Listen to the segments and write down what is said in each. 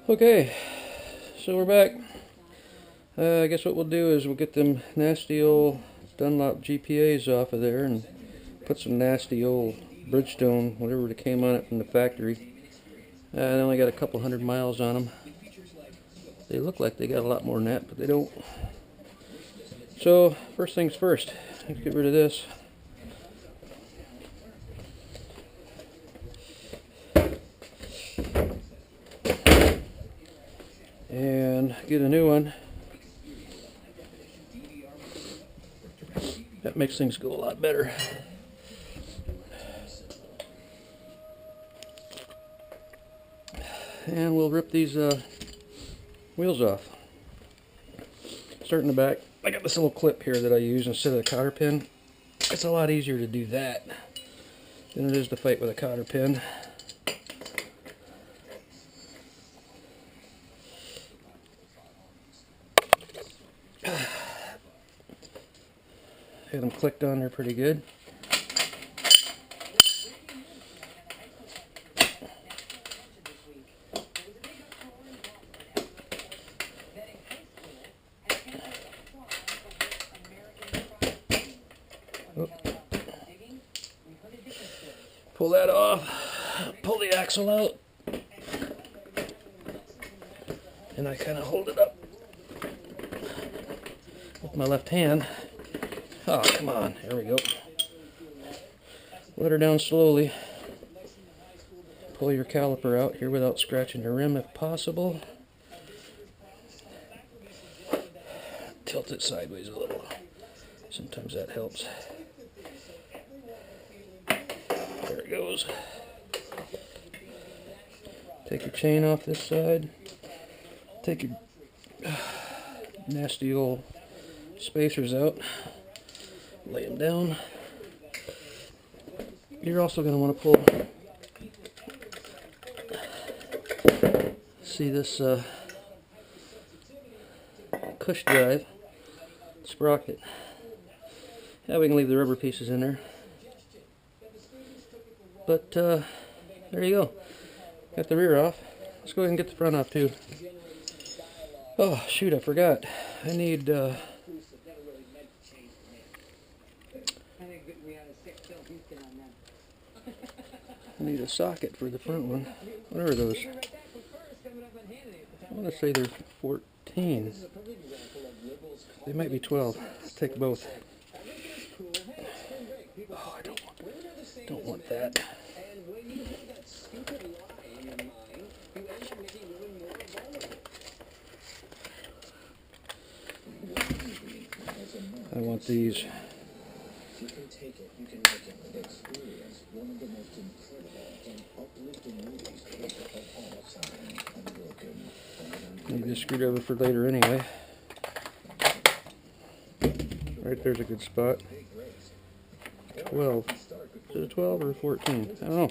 Okay, so we're back. I guess what we'll do is we'll get them nasty old Dunlop GPAs off of there and put some nasty old Bridgestone, whatever that came on it from the factory. They only got a couple 100 miles on them. They look like they got a lot more than that, but they don't. So first things first, let's get rid of this. And get a new one. That makes things go a lot better. And we'll rip these wheels off. Start in the back. I got this little clip here that I use instead of the cotter pin. It's a lot easier to do that than it is to fight with a cotter pin. Had them clicked on there pretty good. Oh. Pull that off, pull the axle out, and I kind of hold it up with my left hand. Oh, come on, there we go. Let her down slowly. Pull your caliper out here without scratching the rim if possible. Tilt it sideways a little. Sometimes that helps. There it goes. Take your chain off this side. Take your nasty old spacers out. Lay them down. You're also going to want to pull, see this cush drive sprocket. Yeah, we can leave the rubber pieces in there. But there you go. Got the rear off. Let's go ahead and get the front off too. Oh shoot, I forgot. I need a socket for the front one. What are those? I want to say they're 14. They might be 12. I'll take both. Oh, I don't want that. I want these. Need this screwdriver for later anyway. Right there's a good spot. 12. Is it a 12 or a 14? I don't know.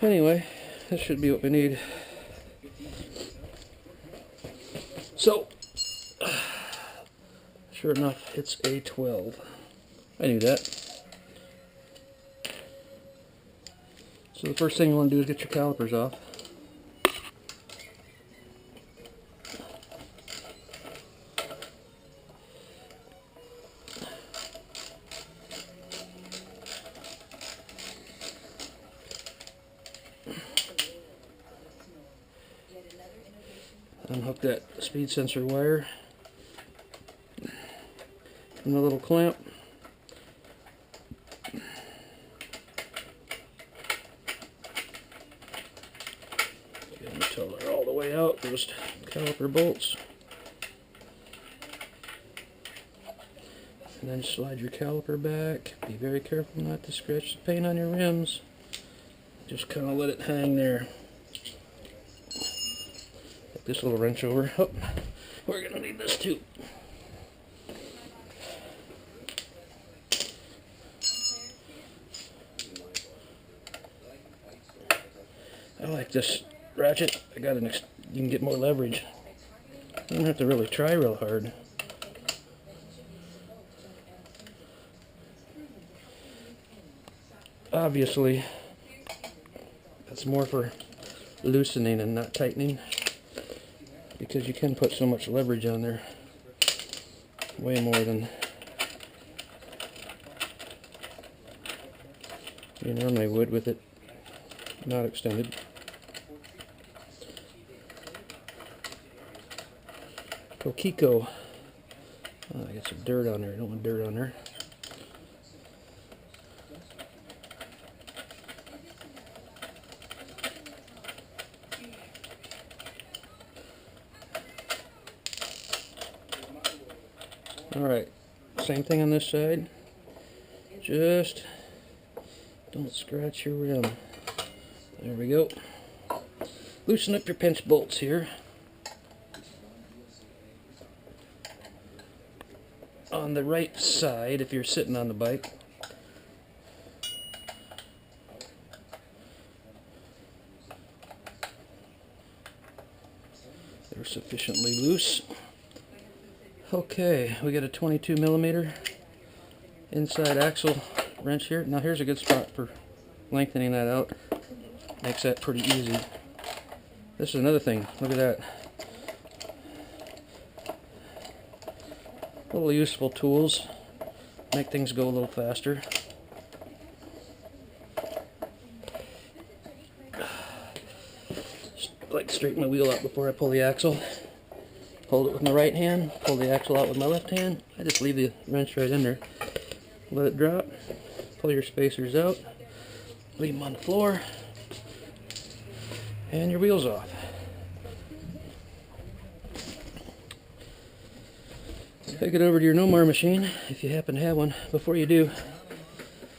Anyway, this should be what we need. So, sure enough, it's a 12. I knew that. So the first thing you want to do is get your calipers off. Unhook that speed sensor wire from the little clamp. Get them until they're all the way out, those caliper bolts. And then slide your caliper back. Be very careful not to scratch the paint on your rims. Just kind of let it hang there. This little wrench over. Oh, we're going to need this too. I like this ratchet. I got you can get more leverage. You don't have to really try real hard. Obviously, that's more for loosening and not tightening, because you can put so much leverage on there, way more than you normally would with it not extended. Kokiko. Oh, I got some dirt on there. I don't want dirt on there. Alright, same thing on this side. Just don't scratch your rim. There we go. Loosen up your pinch bolts here. On the right side, if you're sitting on the bike. They're sufficiently loose. Okay, we got a 22 millimeter inside axle wrench here. Now here's a good spot for lengthening that out. Makes that pretty easy. This is another thing. Look at that. Little useful tools. Make things go a little faster. Just like to straighten my wheel out before I pull the axle. Hold it with my right hand, pull the axle out with my left hand. I just leave the wrench right in there. Let it drop. Pull your spacers out. Leave them on the floor. And your wheel's off. Take it over to your Nomar machine, if you happen to have one. Before you do,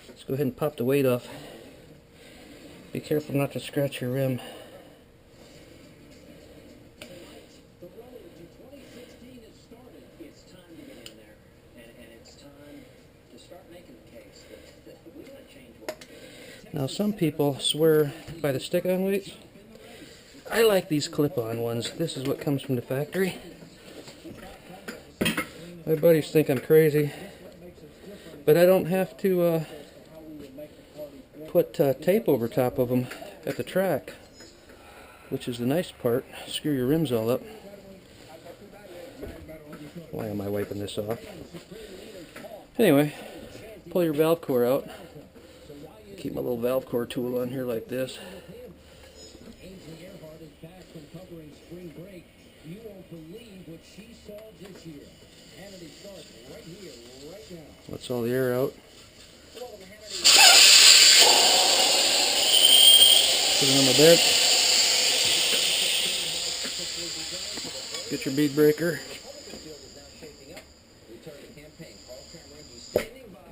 let's go ahead and pop the weight off. Be careful not to scratch your rim. Now some people swear by the stick-on weights. I like these clip-on ones. This is what comes from the factory. My buddies think I'm crazy, but I don't have to put tape over top of them at the track, which is the nice part. Screw your rims all up. Why am I wiping this off? Anyway, pull your valve core out. Keep my little valve core tool on here like this. Let's all the air out. Put it on my bed. Get your bead breaker.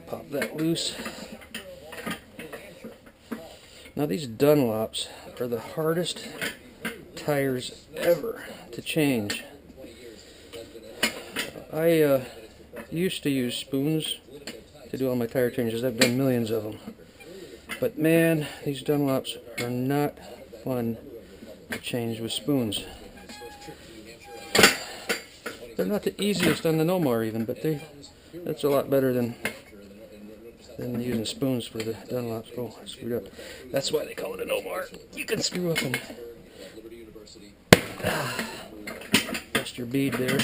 Pop that loose. Now these Dunlops are the hardest tires ever to change. I used to use spoons to do all my tire changes. I've done millions of them. But man, these Dunlops are not fun to change with spoons. They're not the easiest on the Nomar even, but that's a lot better than using spoons for the Dunlops. Oh, I screwed up. That's why they call it a Nomar. You can screw up and bust your bead there.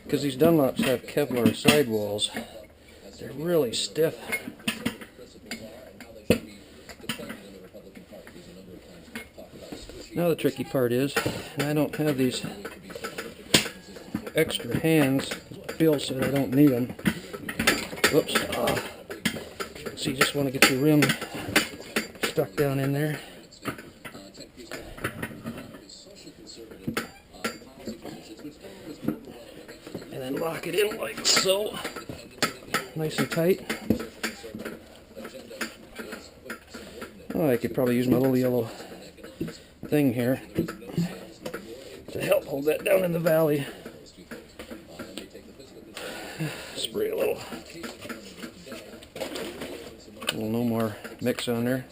Because these Dunlops have Kevlar sidewalls. They're really stiff. Now the tricky part is, and I don't have these extra hands. Bill said I don't need them. Whoops. So you just want to get your rim stuck down in there. And then lock it in like so. Nice and tight. Oh, I could probably use my little yellow thing here to help hold that down in the valley. Spray a little Nomar mix on there.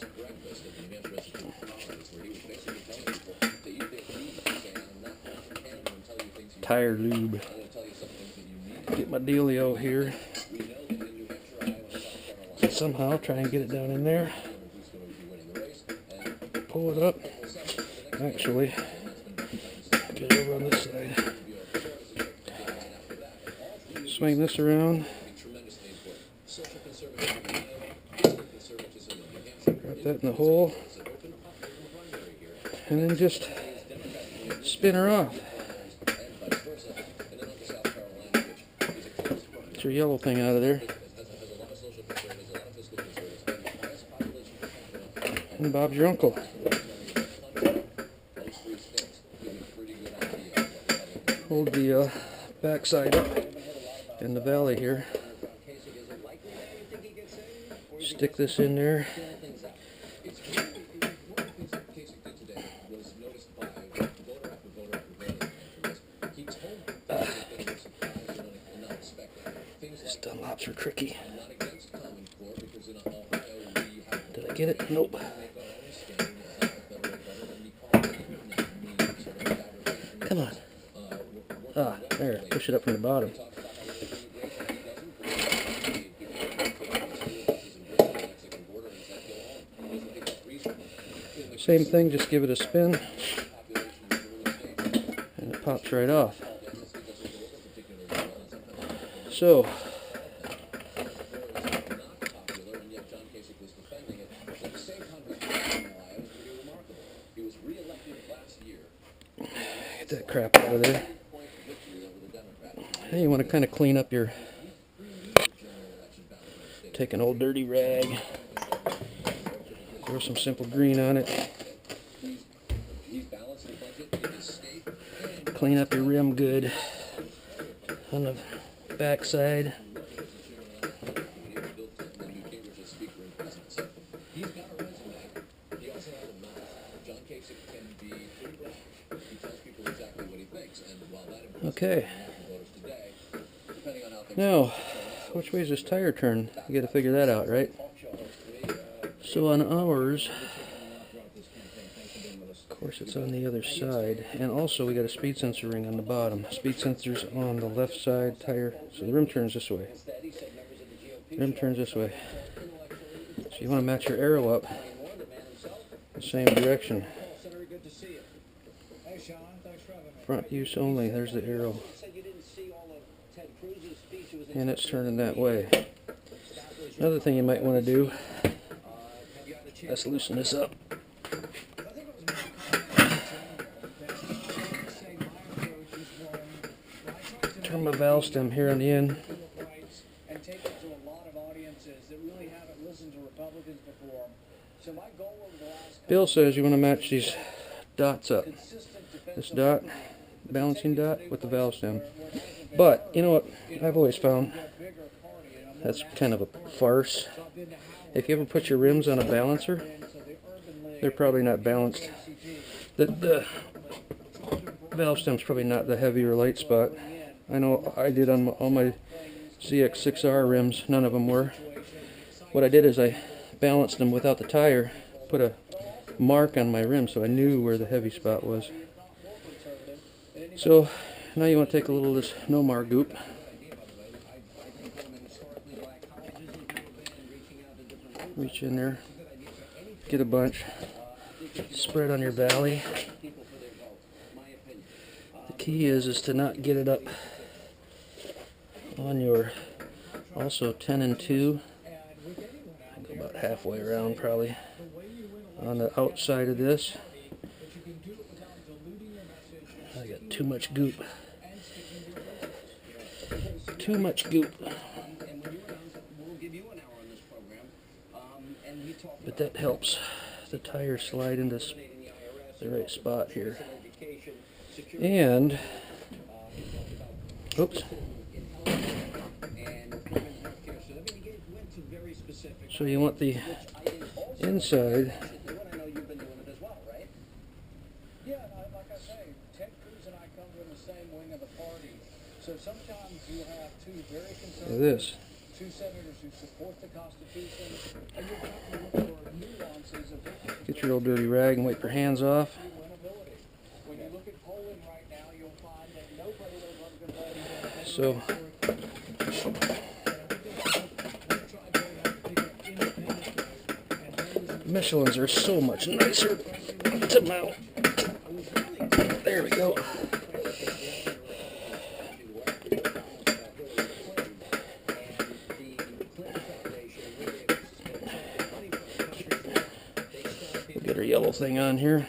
Tire lube. Get my dealio here. Somehow try and get it down in there. pull it up. Actually, get over on this side. Swing this around. Drop that in the hole. And then just spin her off. Get your yellow thing out of there. And Bob's your uncle. Hold the backside up in the valley here. Stick this in there. These Dunlops are tricky. Did I get it? Nope. Come on. Ah, there. Push it up from the bottom. Same thing, just give it a spin. And it pops right off. So, get that crap out of there. Hey, you want to kind of clean up your, take an old dirty rag, throw some simple green on it, clean up your rim good on the back side. Okay. Now, which way is this tire turn? You got to figure that out, right? So on ours, of course it's on the other side, and also we got a speed sensor ring on the bottom. Speed sensor's on the left side tire, so the rim turns this way. Rim turns this way. So you want to match your arrow up the same direction. Front use only, there's the arrow. And it's turning that way. Another thing you might want to do, let's loosen this up. Turn my valve stem here on the end. Bill says you want to match these dots up. This dot, balancing dot, with the valve stem. But, you know what I've always found? That's kind of a farce. If you ever put your rims on a balancer, they're probably not balanced. The valve stem's probably not the heavy or light spot. I know I did on all my ZX10R rims, none of them were. What I did is I balanced them without the tire, put a mark on my rim so I knew where the heavy spot was. So now you want to take a little of this Nomar goop, reach in there, get a bunch, spread on your valley. The key is to not get it up on your, also 10 and 2, go about halfway around probably, on the outside of this. I got too much goop. Too much goop. But that helps the tire slide into the right spot here. And, oops. So you want the inside. So sometimes you have two very This. two senators who support the Constitution, and you're trying to look for nuances of Get your old dirty rag and wipe your hands off. when you look at polling right now, you'll find that nobody knows So Michelin's are so much nicer to mount. There we go. Get our yellow thing on here.